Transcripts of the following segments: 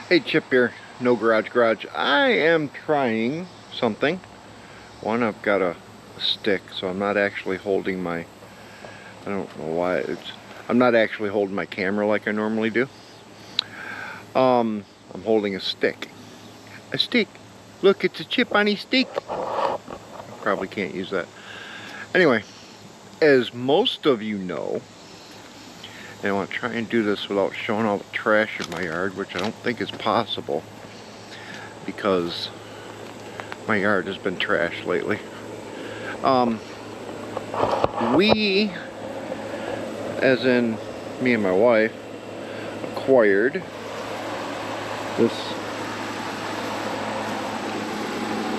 Hey, Chip here, No Garage. I am trying something. One, I've got a stick, so I'm not actually holding my, I don't know why I'm not actually holding my camera like I normally do. I'm holding a stick. A stick. Look, it's a chip on his stick. I probably can't use that. Anyway, as most of you know, and I want to try and do this without showing all the trash in my yard, which I don't think is possible because my yard has been trashed lately. We, as in me and my wife, acquired this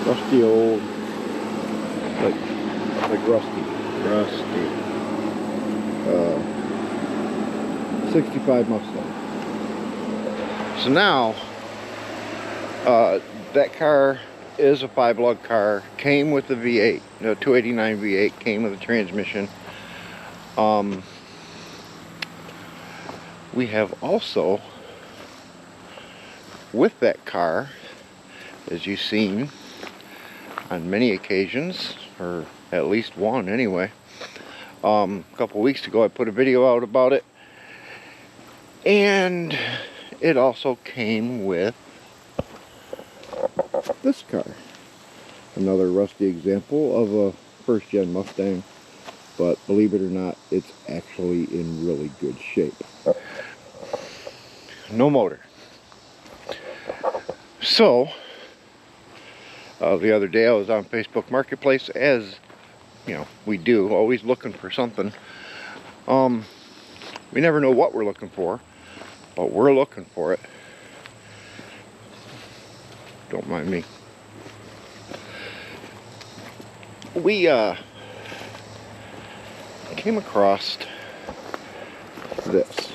rusty old, like rusty 65 Mustang. So now, that car is a 5-lug car, came with the V8, no, 289 V8, came with a transmission. We have also, with that car, as you've seen on many occasions, or at least one anyway, a couple weeks ago I put a video out about it, and it also came with this car. Another rusty example of a first-gen Mustang, but believe it or not, it's actually in really good shape. No motor. So, the other day I was on Facebook Marketplace, as you know, we do, always looking for something. We never know what we're looking for, but we're looking for it. Don't mind me. We came across this.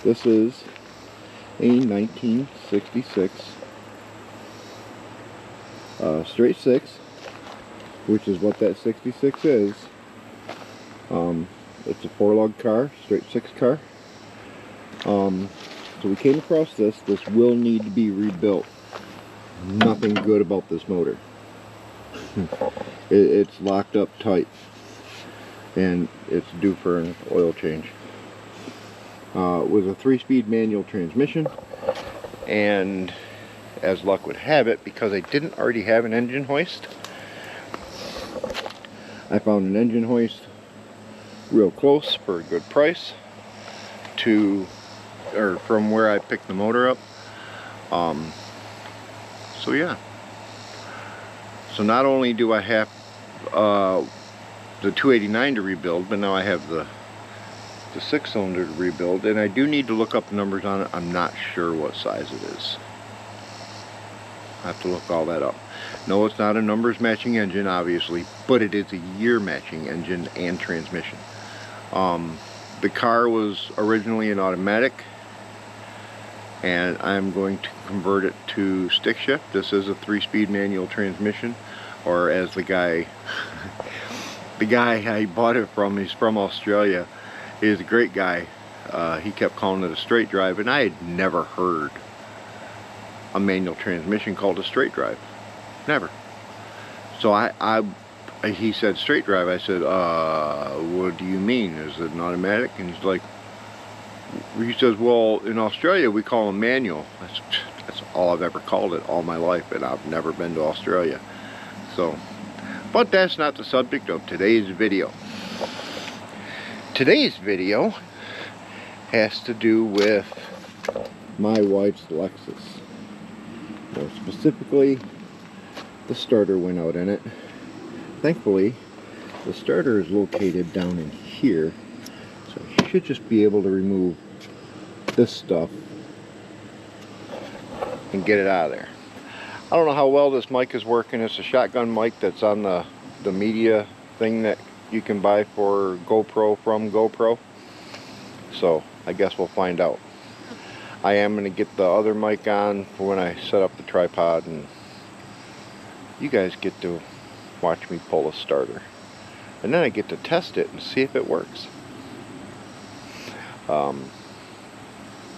This is a 1966 straight six, which is what that 66 is. It's a 4-lug car, straight six car. So we came across this. This will need to be rebuilt. Nothing good about this motor. It's locked up tight, and it's due for an oil change. It was a 3-speed manual transmission, and as luck would have it, because I didn't already have an engine hoist, I found an engine hoist real close for a good price to, or from where I picked the motor up. So yeah. So not only do I have the 289 to rebuild, but now I have the 6-cylinder to rebuild, and I do need to look up the numbers on it. I'm not sure what size it is. I have to look all that up. No, it's not a numbers matching engine, obviously, but it is a year matching engine and transmission. The car was originally an automatic, and I'm going to convert it to stick shift. This is a 3-speed manual transmission, or as the guy I bought it from, he's from Australia, he's a great guy. He kept calling it a straight drive, and I had never heard a manual transmission called a straight drive. Never. So he said straight drive. I said, what do you mean? Is it an automatic? And he's like, he says, well, in Australia we call them manual. That's all I've ever called it all my life, and I've never been to Australia. So, but that's not the subject of today's video. Today's video has to do with my wife's Lexus. More specifically, the starter went out in it. Thankfully, the starter is located down in here, so you should just be able to remove this stuff and get it out of there. I don't know how well this mic is working. It's a shotgun mic that's on the media thing that you can buy for GoPro from GoPro. So I guess we'll find out. I am going to get the other mic on for when I set up the tripod, and you guys get to watch me pull a starter. And then I get to test it and see if it works.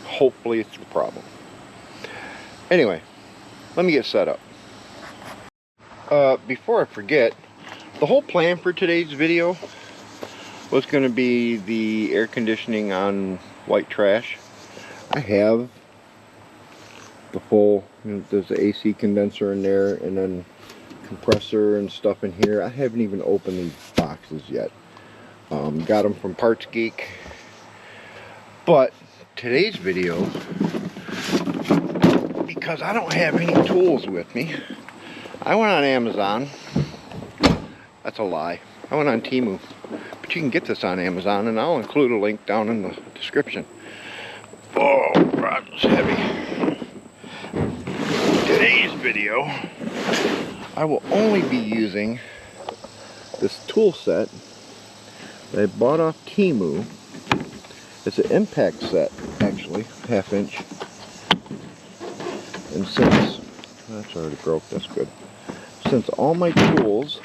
Hopefully it's the problem. Anyway, let me get set up. Before I forget, the whole plan for today's video was going to be the air conditioning on white trash. I have the full, there's the AC condenser in there, and then compressor and stuff in here. I haven't even opened these boxes yet. Got them from Parts Geek. But today's video, because I don't have any tools with me, I went on Amazon. That's a lie. I went on Temu. But you can get this on Amazon, and I'll include a link down in the description. Oh, God, it's heavy. Today's video, I will only be using this tool set that I bought off Temu. It's an impact set, actually, 1/2 inch. And since, that's already broke, that's good. Since all my tools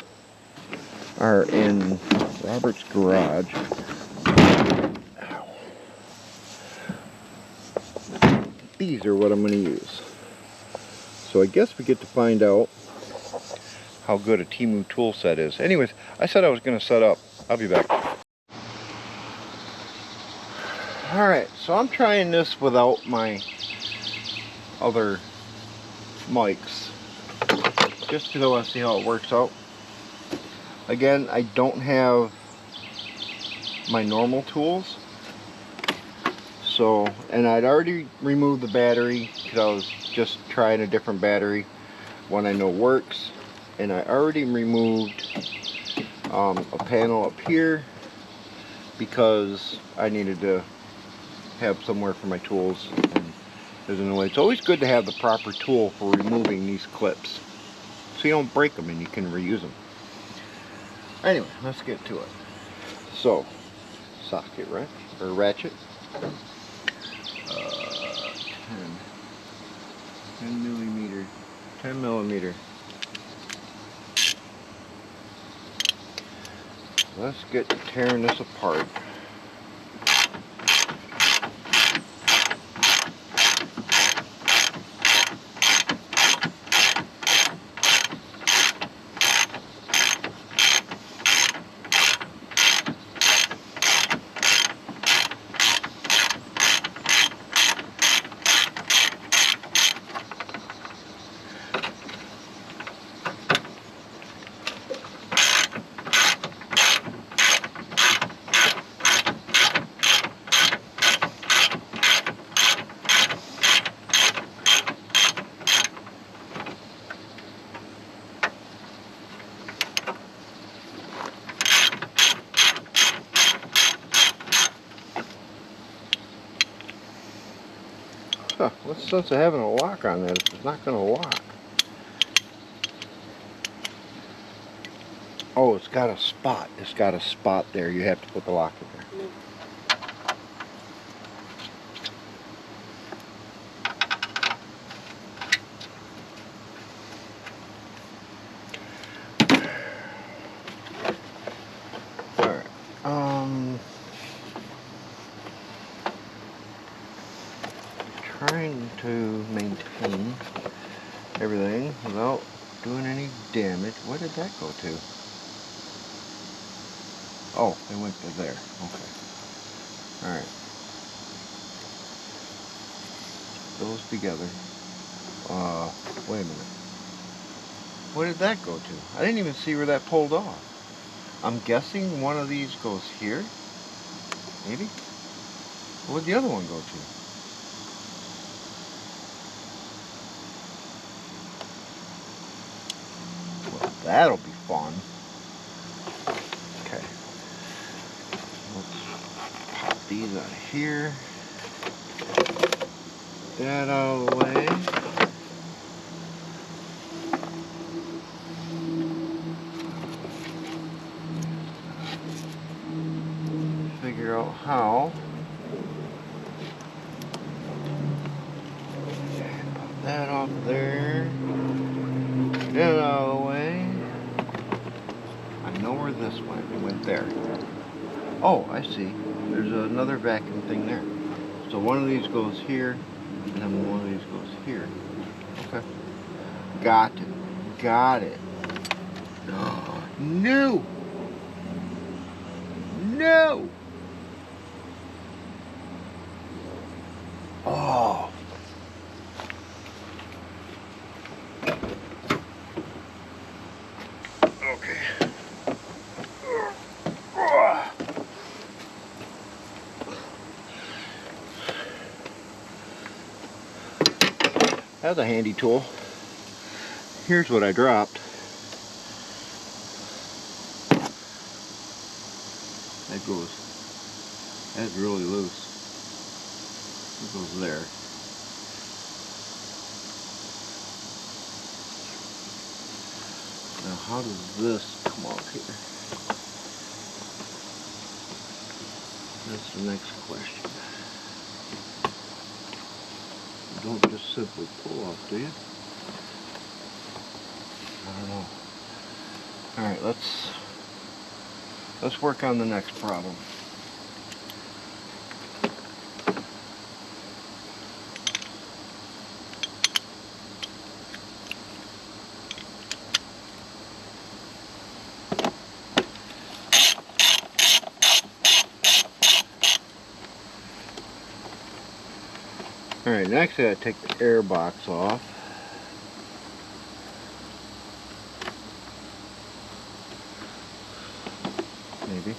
are in Robert's garage, these are what I'm going to use. So I guess we get to find out how good a Temu tool set is. Anyways, I said I was going to set up. I'll be back. Alright, so I'm trying this without my other mics, just because I want to see how it works out. Again, I don't have my normal tools, so, and I'd already removed the battery because I was just trying a different battery, one I know works, and I already removed a panel up here because I needed to have somewhere for my tools, and there's no way. It's always good to have the proper tool for removing these clips so you don't break them and you can reuse them. Anyway, let's get to it. So, socket, right? Or ratchet. 10 millimeter. Let's get to tearing this apart. Huh, what's the sense of having a lock on that if it's not going to lock? Oh, it's got a spot. It's got a spot there. You have to put the lock in there. Trying to maintain everything without doing any damage. Where did that go to? Oh, it went to there. Okay. Alright. Those together. Wait a minute. Where did that go to? I didn't even see where that pulled off. I'm guessing one of these goes here. Maybe? Where'd the other one go to? That'll be fun. Okay. Let's pop these out of here. That out of the way. Figure out how. Pop that off there. That out of the way. I know where this went. It went there. Oh, I see. There's another vacuum thing there. So one of these goes here, and then one of these goes here. Okay. Got it. Got it. No! No! Oh. Okay. That's a handy tool. Here's what I dropped. That's really loose. It goes there. Now how does this come off here? That's the next question. You don't just simply pull off, do you? I don't know. Alright, let's work on the next problem. Alright, next I gotta take the air box off. Maybe.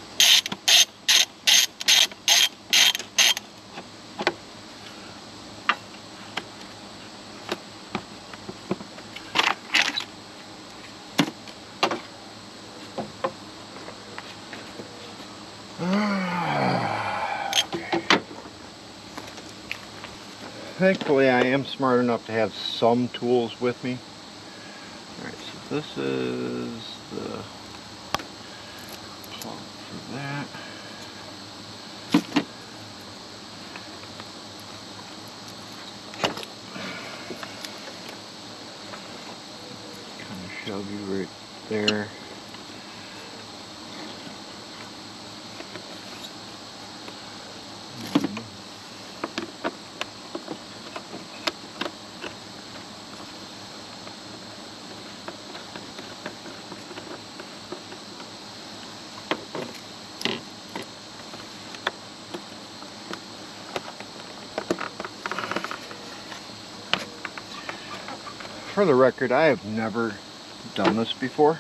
Thankfully, I am smart enough to have some tools with me. Alright, so this is the plug for that. Kind of shove you right there. For the record, I have never done this before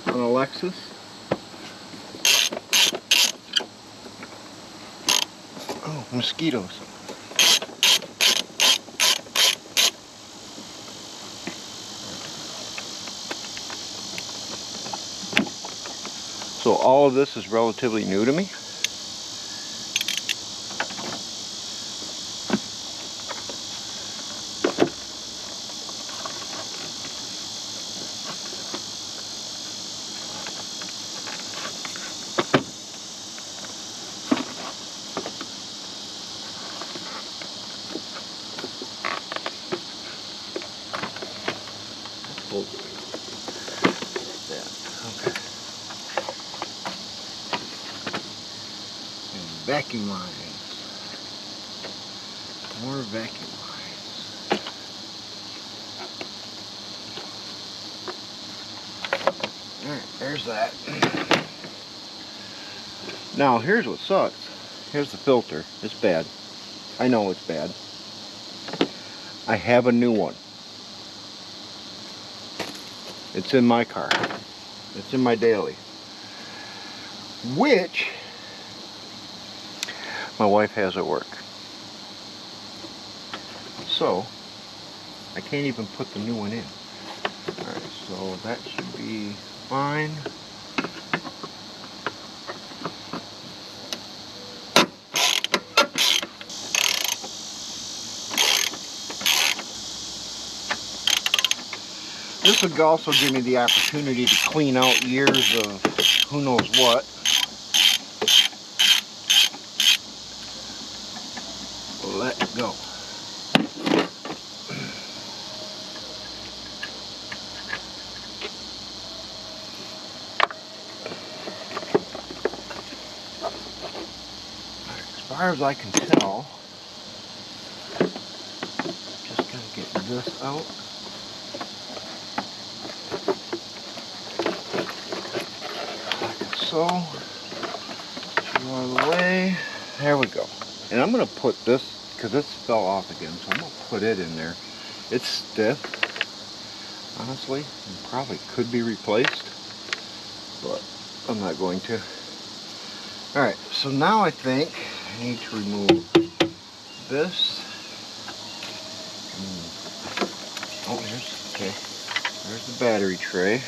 on a Lexus. Oh, mosquitoes. So all of this is relatively new to me. Vacuum lines. More vacuum lines. Alright, there's that. Now, here's what sucks. Here's the filter. It's bad. I know it's bad. I have a new one. It's in my car. It's in my daily. Which my wife has at work. So, I can't even put the new one in. Alright, so that should be fine. This would also give me the opportunity to clean out years of who knows what. Let go. As far as I can tell, this out. Like so. Out of the way. There we go. And I'm going to put this, because this fell off again, so I'm going to put it in there. It's stiff, honestly, and probably could be replaced, but I'm not going to. Alright, so now I think I need to remove this. Oh, there's the battery tray.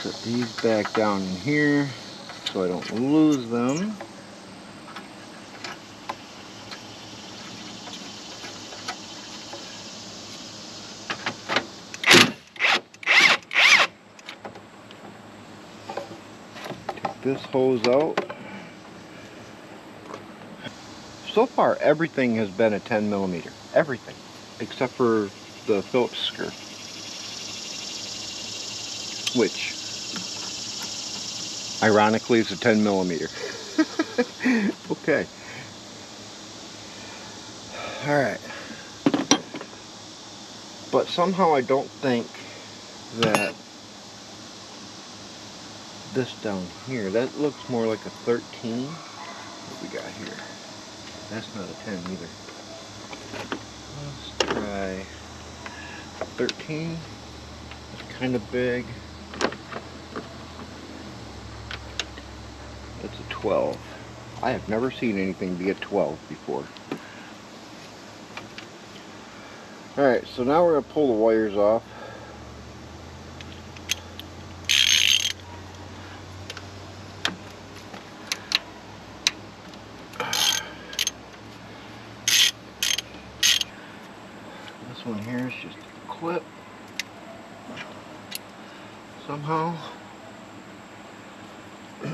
Set these back down in here so I don't lose them. Take this hose out. So far everything has been a 10mm. Everything. Except for the Phillips skirt. Which ironically is a 10mm. Okay. Alright. But somehow I don't think that this down here, that looks more like a 13. What we got here? That's not a 10 either. Let's try 13. It's kind of big. It's a 12. I have never seen anything be a 12 before. Alright, so now we're going to pull the wires off. This one here is just a clip. Somehow. There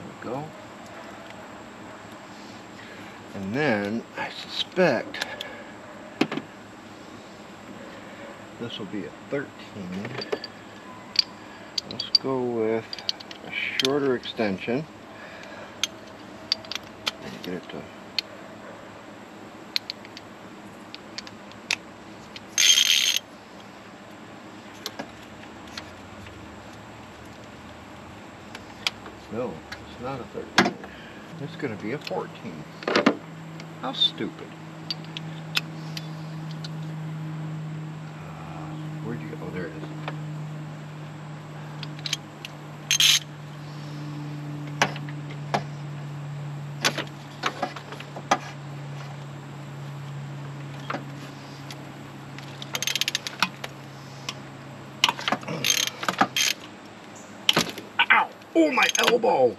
we go. And then I suspect this will be a 13. Let's go with a shorter extension. Get it to no, it's not a 13. It's going to be a 14. How stupid. Where'd you go? Oh, there it is. Ow! Oh, my elbow!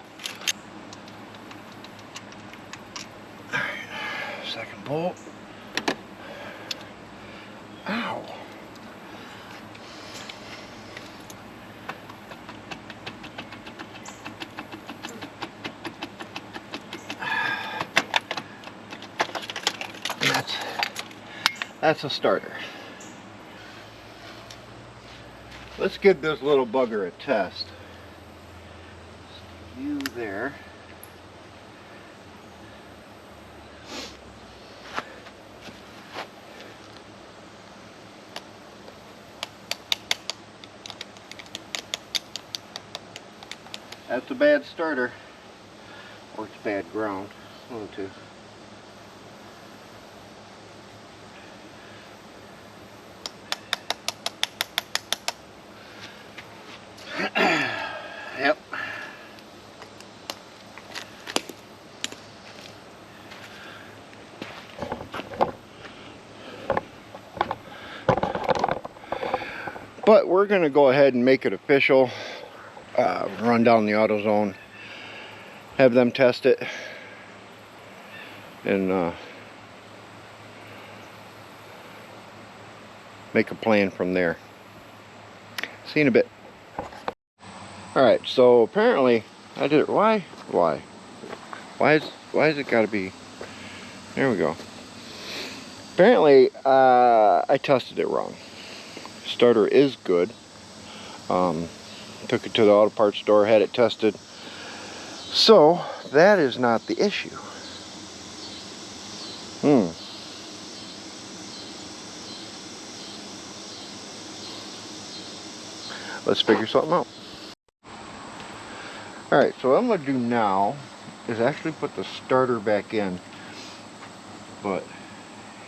Second bolt. Ow! That's a starter. Let's give this little bugger a test. You there. That's a bad starter, or it's bad ground. One of the two. Yep. But we're going to go ahead and make it official. Run down the AutoZone, have them test it, and make a plan from there. See you in a bit. Alright, so apparently I did it. Why is it gotta be? There we go. Apparently I tested it wrong. Starter is good. Took it to the auto parts store, had it tested. So that is not the issue. Let's figure something out. Alright, so what I'm going to do now is actually put the starter back in. But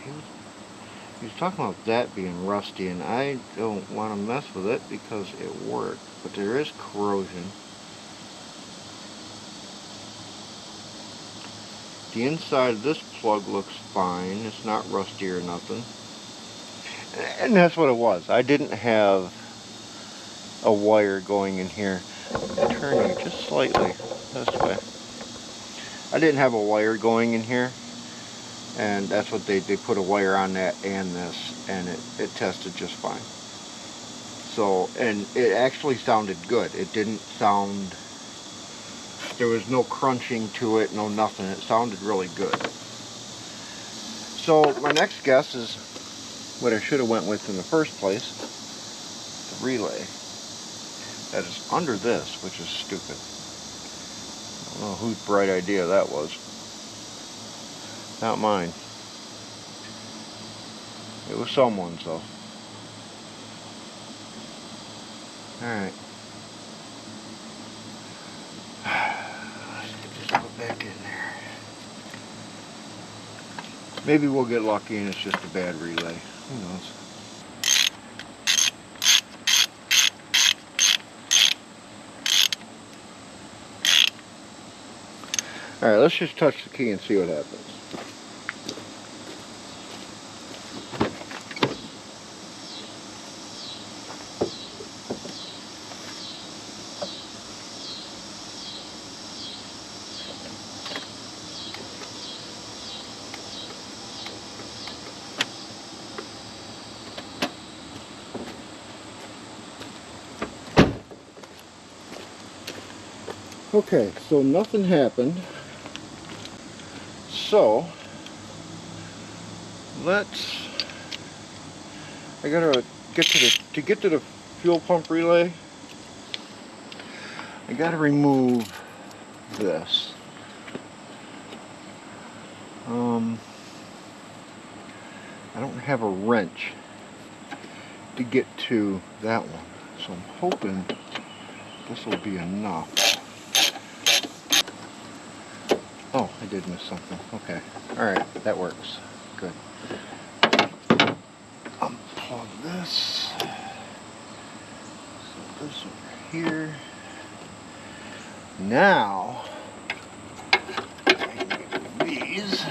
he was talking about that being rusty, and I don't want to mess with it because it worked. But there is corrosion. The inside of this plug looks fine. It's not rusty or nothing. And that's what it was. I didn't have a wire going in here. Turn you just slightly this way. I didn't have a wire going in here, and that's what they put a wire on that and this, and it tested just fine. So, and it actually sounded good. It didn't sound, there was no crunching to it, no nothing. It sounded really good. So my next guess is what I should have went with in the first place, the relay. That is under this, which is stupid. I don't know whose bright idea that was. Not mine. It was someone's though. Alright. Let's get this put back in there. Maybe we'll get lucky and it's just a bad relay. Who knows? Alright, let's just touch the key and see what happens. Okay, so nothing happened. So I gotta get to the fuel pump relay. I gotta remove this. I don't have a wrench to get to that one, so I'm hoping this will be enough. Oh, I did miss something. Okay. Alright, that works. Good. Unplug this. Set this over here. Now, I can get these.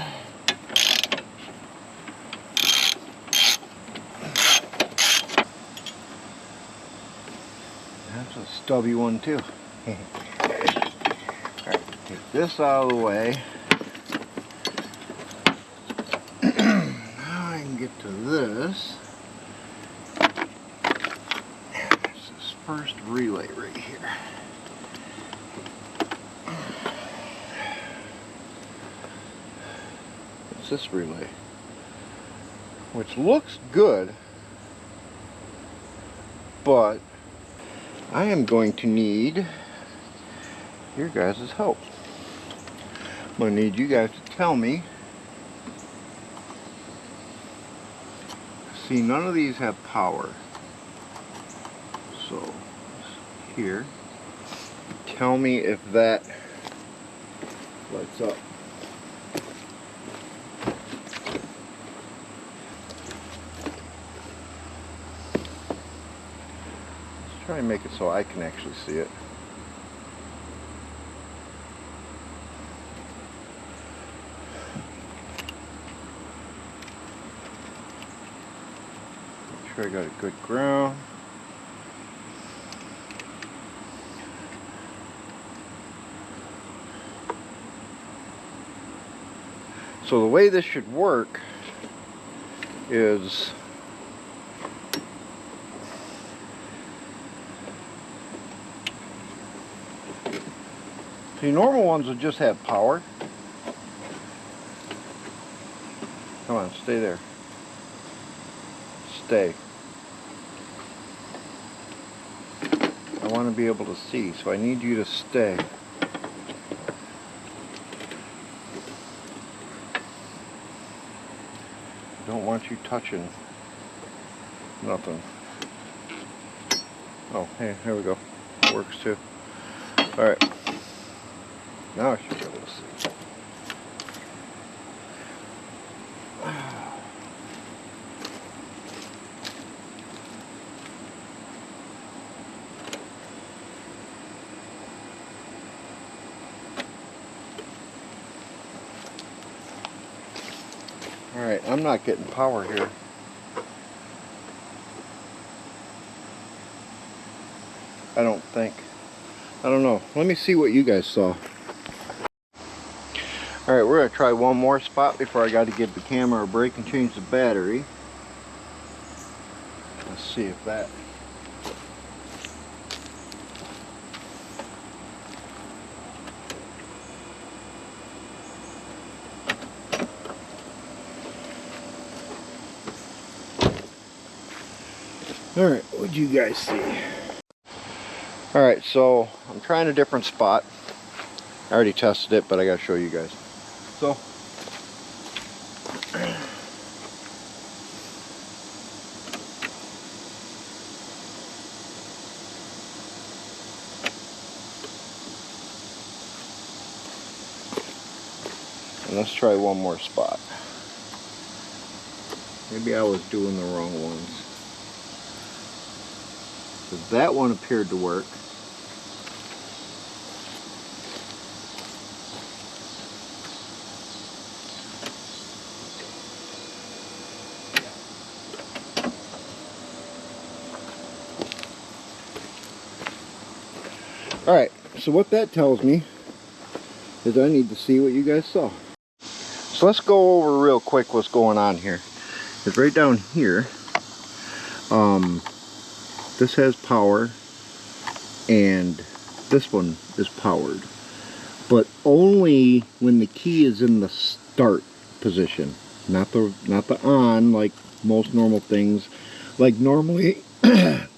That's a stubby one too. Alright, take this out of the way. Now I can get to this. It's this first relay right here. It's this relay, which looks good, but I am going to need your guys' help. I'm going to need you guys to tell me. See, none of these have power. So, here. Tell me if that lights up. Let's try and make it so I can actually see it. Make sure I got a good ground. So the way this should work is See, normal ones would just have power. Come on, stay there. Stay. I want to be able to see, so I need you to stay. Don't want you touching nothing. Oh, hey, here we go. Works too. Alright. Now I should be able to see. Alright, I'm not getting power here. I don't think. I don't know. Let me see what you guys saw. Alright, we're going to try one more spot before I got to give the camera a break and change the battery. Let's see if that... Alright, what'd you guys see? Alright, so I'm trying a different spot. I already tested it, but I gotta show you guys. So, and let's try one more spot. Maybe I was doing the wrong ones. Because that one appeared to work. Alright, so what that tells me is I need to see what you guys saw. So let's go over real quick what's going on here. It's right down here. This has power and this one is powered, but only when the key is in the start position, not the on like most normal things. Like normally I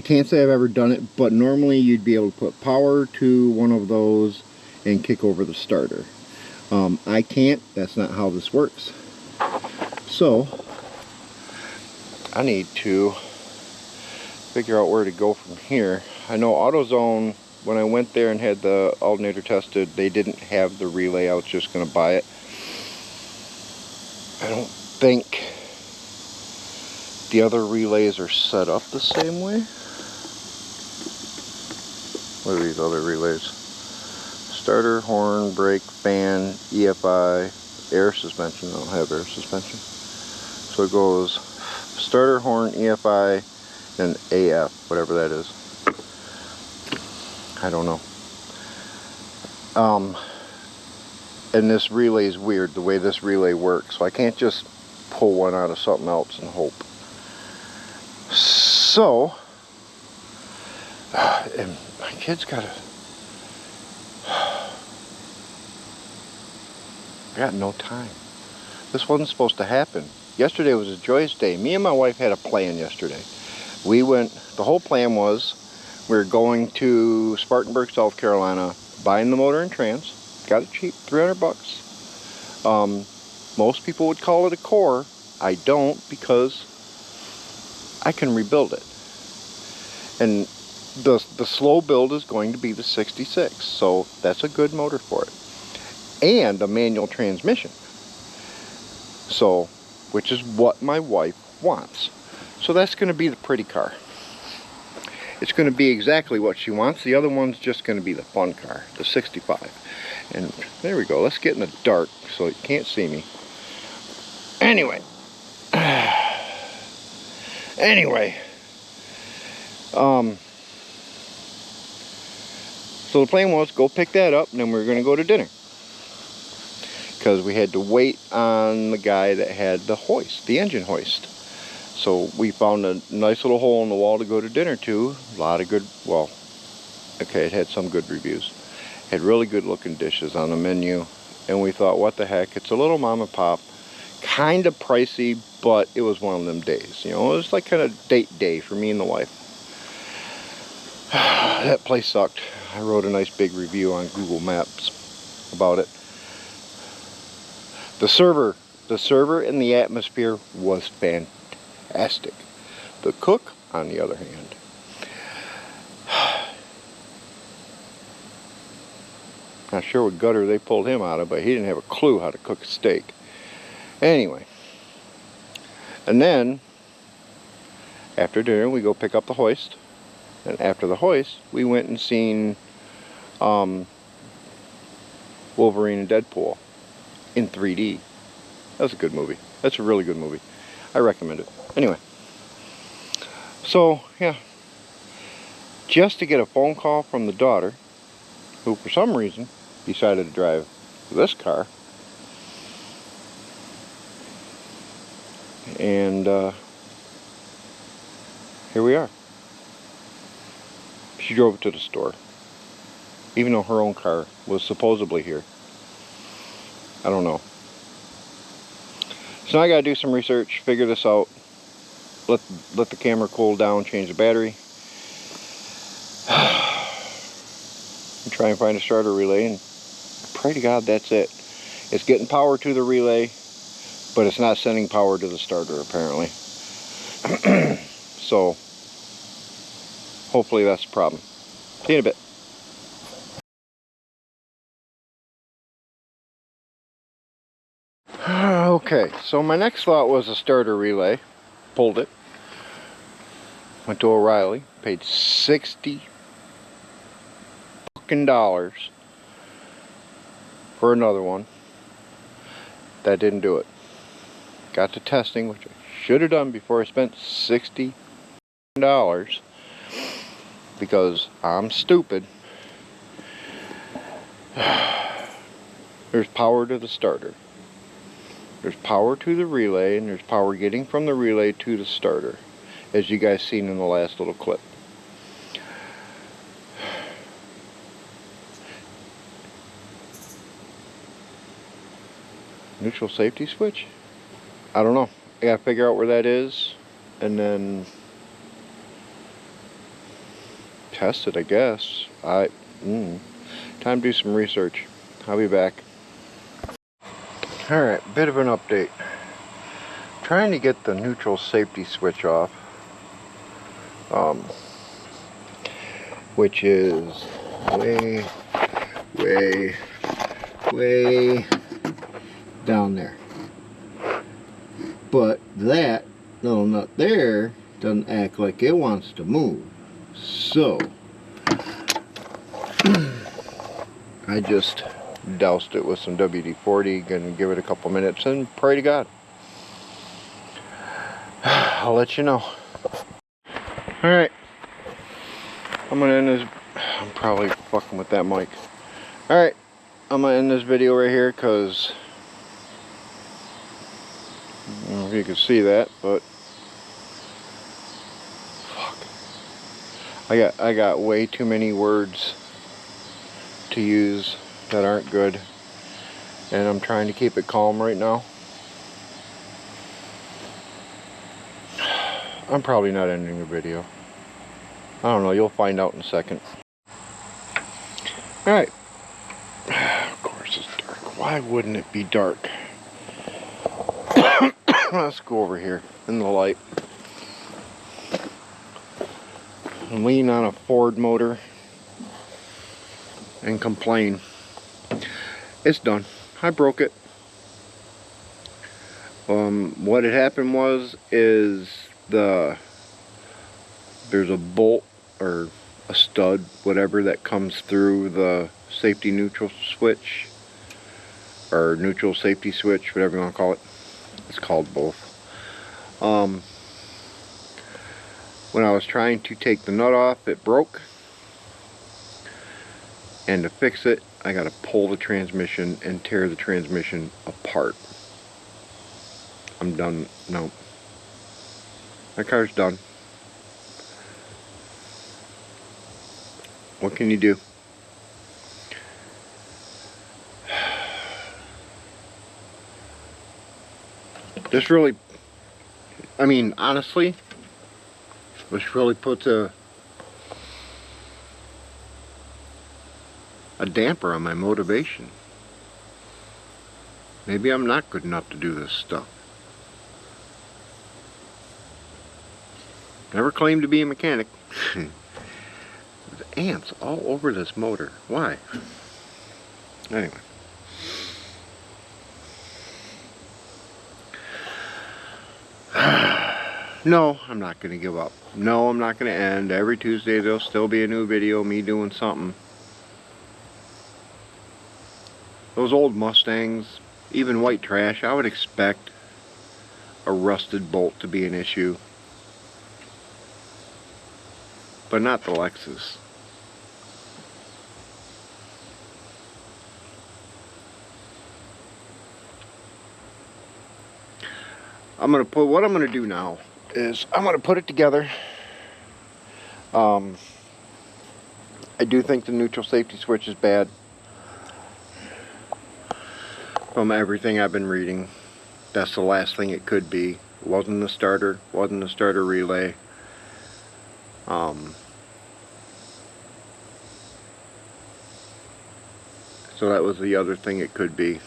can't say I've ever done it, but normally you'd be able to put power to one of those and kick over the starter. I can't. That's not how this works. So I need to figure out where to go from here. I know AutoZone, when I went there and had the alternator tested, they didn't have the relay. I was just going to buy it. I don't think the other relays are set up the same way. What are these other relays? Starter, horn, brake, fan, EFI, air suspension. I don't have air suspension. So it goes starter, horn, EFI, and AF, whatever that is. I don't know. And this relay is weird, the way this relay works. So I can't just pull one out of something else and hope. So, and my kid's got I got no time. This wasn't supposed to happen. Yesterday was a joyous day. Me and my wife had a plan yesterday. We went, the whole plan was, we were going to Spartanburg, South Carolina, buying the motor and trans. Got it cheap, 300 bucks. Most people would call it a core. I don't, because I can rebuild it. And the slow build is going to be the 66, so that's a good motor for it. And a manual transmission. So, which is what my wife wants. So that's going to be the pretty car. It's going to be exactly what she wants. The other one's just going to be the fun car, the 65. And there we go. Let's get in the dark so you can't see me. Anyway. So the plan was go pick that up and then we were going to go to dinner. Because we had to wait on the guy that had the hoist, the engine hoist. So we found a nice little hole in the wall to go to dinner to. A lot of good, well, Okay, it had some good reviews. Had really good looking dishes on the menu, and we thought, what the heck, it's a little mom and pop, kind of pricey, but it was one of them days, you know. It was like kind of date day for me and the wife. That place sucked. I wrote a nice big review on Google Maps about it. The server and the atmosphere was fantastic. The cook, on the other hand, not sure what gutter they pulled him out of, but he didn't have a clue how to cook a steak. Anyway, and then after dinner we go pick up the hoist, and after the hoist we went and seen Wolverine and Deadpool in 3D. That's a good movie. That's a really good movie. I recommend it. Anyway, so yeah, just to get a phone call from the daughter, who for some reason decided to drive this car, and here we are. She drove it to the store, even though her own car was supposedly here. I don't know. So now I gotta do some research, figure this out, let the camera cool down, change the battery, and try and find a starter relay, and pray to God that's it. It's getting power to the relay, but it's not sending power to the starter apparently. So hopefully that's the problem. See you in a bit. Okay, so my next thought was a starter relay. Pulled it. Went to O'Reilly. Paid $60 for another one. That didn't do it. Got to testing, which I should have done before I spent $60 because I'm stupid. There's power to the starter. There's power to the relay, and there's power getting from the relay to the starter, as you guys seen in the last little clip. Neutral safety switch? I don't know. I gotta figure out where that is, and then test it, I guess. Time to do some research. I'll be back. Alright, bit of an update. Trying to get the neutral safety switch off. Which is way down there. But that little nut there doesn't act like it wants to move. So I just doused it with some WD-40, gonna give it a couple minutes and pray to God. I'll let you know. Alright, I'm gonna end this. I'm probably fucking with that mic. Alright, I'm gonna end this video right here because I don't know if you can see that, but fuck, I got way too many words to use that aren't good, and I'm trying to keep it calm right now. I'm probably not ending the video. I don't know, you'll find out in a second. Alright. Of course it's dark. Why wouldn't it be dark? Let's go over here in the light and lean on a Ford motor and complain. It's done. I broke it. What had happened is there's a bolt or a stud, whatever, that comes through the safety neutral switch, or neutral safety switch, whatever you want to call it. It's called both. When I was trying to take the nut off, it broke, and to fix it I gotta pull the transmission and tear the transmission apart. I'm done. No, my car's done. What can you do? This really, I mean, honestly, this really puts a damper on my motivation. Maybe I'm not good enough to do this stuff. Never claimed to be a mechanic. There's ants all over this motor. Why? Anyway. No, I'm not going to give up. No, I'm not going to end. Every Tuesday there'll still be a new video, me doing something. Those old Mustangs, even white trash, I would expect a rusted bolt to be an issue. But not the Lexus. What I'm gonna do now is I'm gonna put it together. I do think the neutral safety switch is bad. From everything I've been reading, that's the last thing it could be. Wasn't the starter, wasn't the starter relay. So that was the other thing it could be.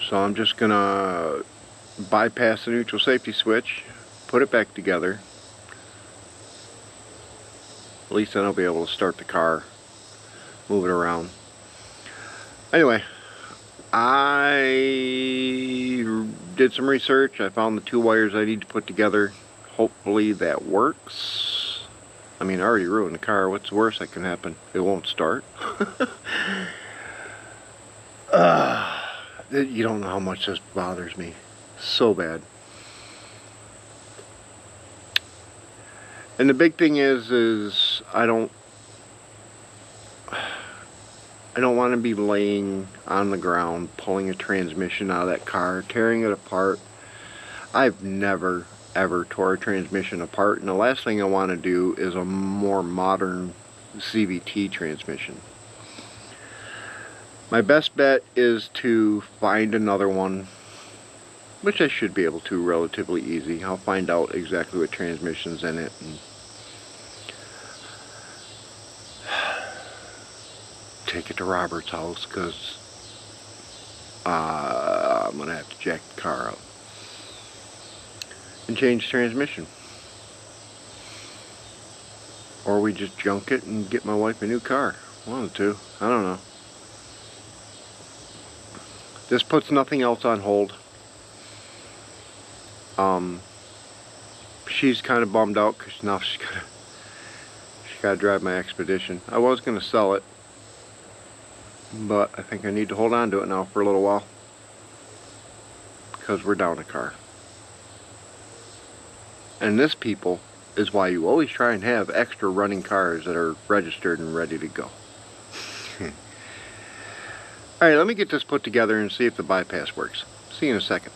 So I'm just gonna bypass the neutral safety switch, put it back together. At least then I'll be able to start the car, move it around. Anyway, I did some research. I found the 2 wires I need to put together. Hopefully that works. I mean, I already ruined the car. What's the worst that can happen? It won't start. You don't know how much this bothers me. So bad. And the big thing is I don't want to be laying on the ground pulling a transmission out of that car, tearing it apart. I've never ever tore a transmission apart, and the last thing I want to do is a more modern CVT transmission. My best bet is to find another one, which I should be able to relatively easy. I'll find out exactly what transmission's in it and take it to Robert's house, because I'm going to have to jack the car up and change transmission. Or we just junk it and get my wife a new car. One of the two. I don't know. This puts nothing else on hold. She's kind of bummed out because now she's got to drive my Expedition. I was going to sell it, but I think I need to hold on to it now for a little while because we're down a car. And this, people, is why you always try and have extra running cars that are registered and ready to go. Alright, let me get this put together and see if the bypass works. See you in a second.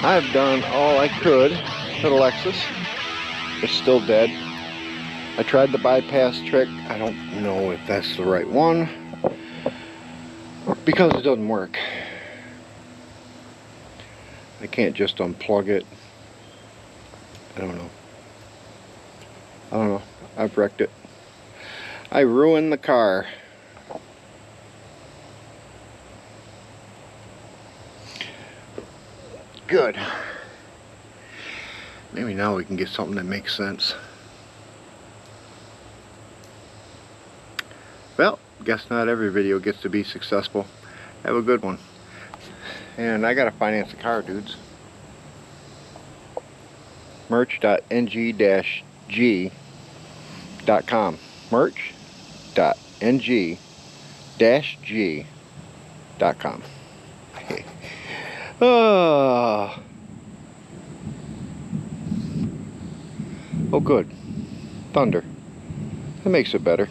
I've done all I could to the Lexus. It's still dead. I tried the bypass trick. I don't know if that's the right one because it doesn't work. I can't just unplug it. I don't know. I've wrecked it. I ruined the car. Good. Maybe now we can get something that makes sense. Well, guess not every video gets to be successful. Have a good one. And I gotta finance the car, dudes. merch.ng-g.com. merch.ng-g.com. Oh good. Thunder. That makes it better.